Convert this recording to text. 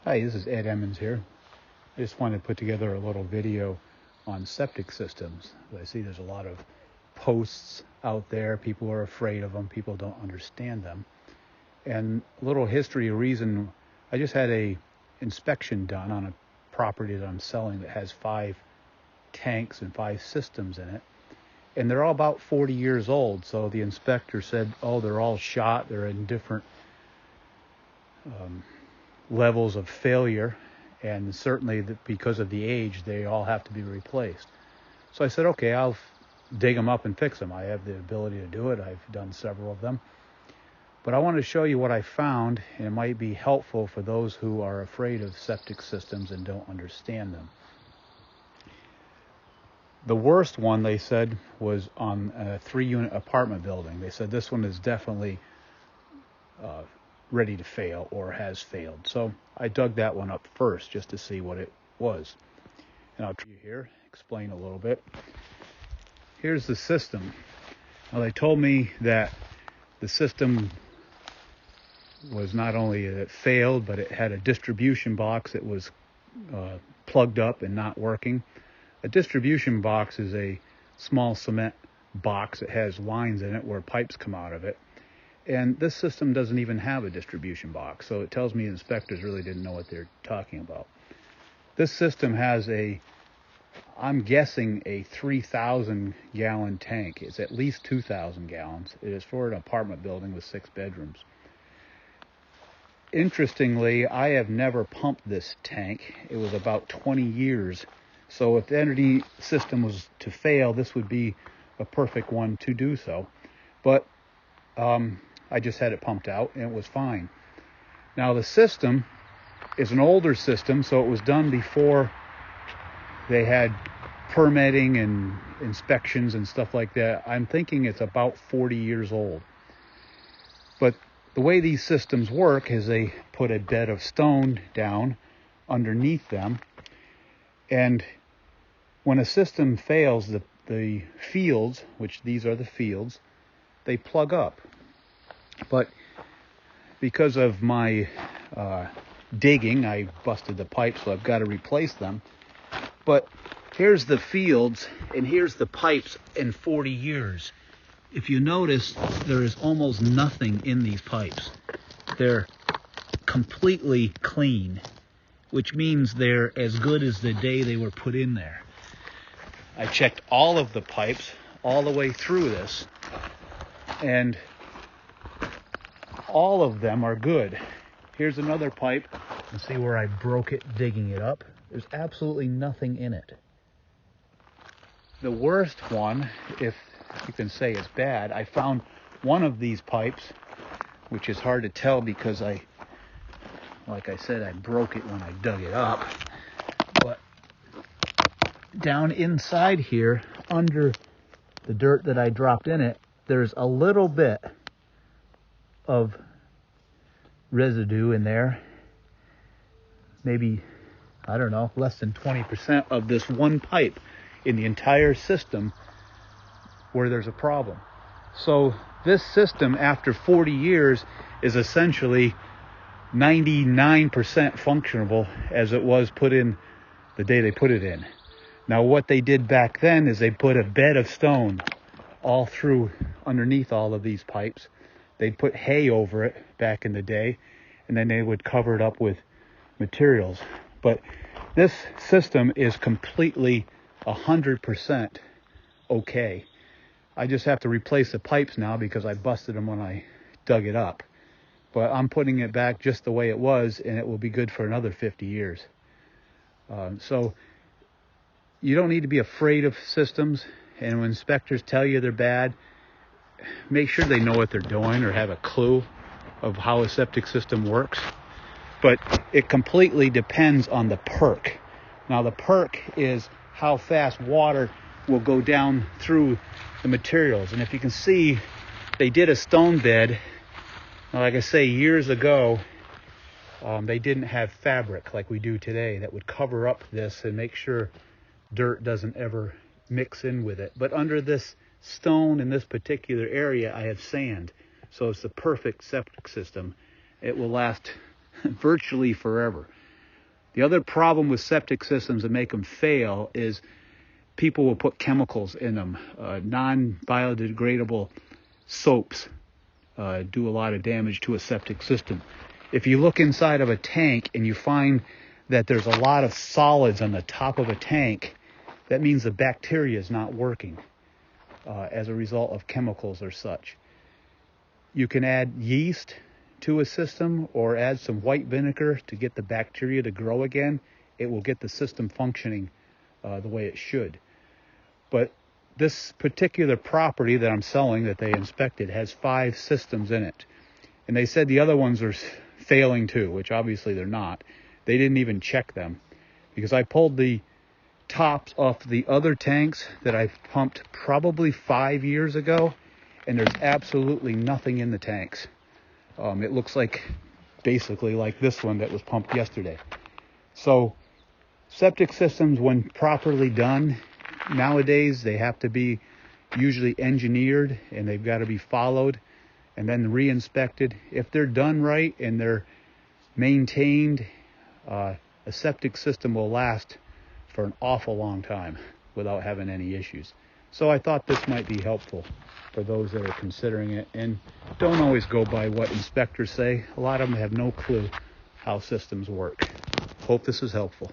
Hi, this is Ed Emmons here. I just wanted to put together a little video on septic systems. I see there's a lot of posts out there. People are afraid of them. People don't understand them. And a little history, a reason. I just had a inspection done on a property that I'm selling that has 5 tanks and 5 systems in it. And they're all about 40 years old. So the inspector said, oh, they're all shot. They're in different levels of failure, and certainly because of the age they all have to be replaced. So I said, okay, I'll dig them up and fix them. I have the ability to do it. I've done several of them, but I want to show you what I found, and it might be helpful for those who are afraid of septic systems and don't understand them. The worst one, they said, was on a 3-unit apartment building. They said this one is definitely ready to fail or has failed. So I dug that one up first just to see what it was. And I'll try here, explain a little bit. Here's the system. Now they told me that the system was not only that it failed, but it had a distribution box that was plugged up and not working. A distribution box is a small cement box that has lines in it where pipes come out of it. And this system doesn't even have a distribution box, so it tells me the inspectors really didn't know what they're talking about. This system has I'm guessing a 3,000 gallon tank. It's at least 2,000 gallons. It is for an apartment building with 6 bedrooms. Interestingly, I have never pumped this tank. It was about 20 years. So if the energy system was to fail, this would be a perfect one to do so. But I just had it pumped out and it was fine. Now the system is an older system, so it was done before they had permitting and inspections and stuff like that. I'm thinking it's about 40 years old. But the way these systems work is they put a bed of stone down underneath them, and when a system fails, the fields, which these are the fields, they plug up. But because of my digging, I busted the pipes, so I've got to replace them. But here's the fields, and here's the pipes in 40 years. If you notice, there is almost nothing in these pipes. They're completely clean, which means they're as good as the day they were put in there. I checked all of the pipes all the way through this, and all of them are good. Here's another pipe. You see where I broke it digging it up? There's absolutely nothing in it. The worst one, if you can say it's bad, I found one of these pipes, which is hard to tell because like I said, I broke it when I dug it up. But down inside here, under the dirt that I dropped in it, there's a little bit of residue in there. Maybe, I don't know, less than 20% of this one pipe in the entire system where there's a problem. So this system, after 40 years, is essentially 99% functionable as it was put in the day they put it in. Now what they did back then is they put a bed of stone all through underneath all of these pipes. They'd put hay over it back in the day, and then they would cover it up with materials. But this system is completely 100% okay. I just have to replace the pipes now because I busted them when I dug it up. But I'm putting it back just the way it was, and it will be good for another 50 years. So you don't need to be afraid of systems, and when inspectors tell you they're bad, make sure they know what they're doing or have a clue of how a septic system works. But it completely depends on the perk. Now the perk is how fast water will go down through the materials. And if you can see, they did a stone bed. Now, like I say, years ago, they didn't have fabric like we do today that would cover up this and make sure dirt doesn't ever mix in with it. But under this stone in this particular area, I have sand. So it's the perfect septic system. It will last virtually forever. The other problem with septic systems that make them fail is people will put chemicals in them. Non-biodegradable soaps do a lot of damage to a septic system. If you look inside of a tank and you find that there's a lot of solids on the top of a tank, that means the bacteria is not working as a result of chemicals or such. You can add yeast to a system or add some white vinegar to get the bacteria to grow again. It will get the system functioning the way it should. But this particular property that I'm selling that they inspected has 5 systems in it. And they said the other ones are failing too, which obviously they're not. They didn't even check them because I pulled the tops off the other tanks that I pumped probably 5 years ago, and there's absolutely nothing in the tanks. It looks like basically like this one that was pumped yesterday. So septic systems, when properly done, nowadays they have to be usually engineered and they've got to be followed and then re-inspected. If they're done right and they're maintained, a septic system will last for an awful long time without having any issues. So I thought this might be helpful for those that are considering it and don't always go by what inspectors say. A lot of them have no clue how systems work. Hope this is helpful.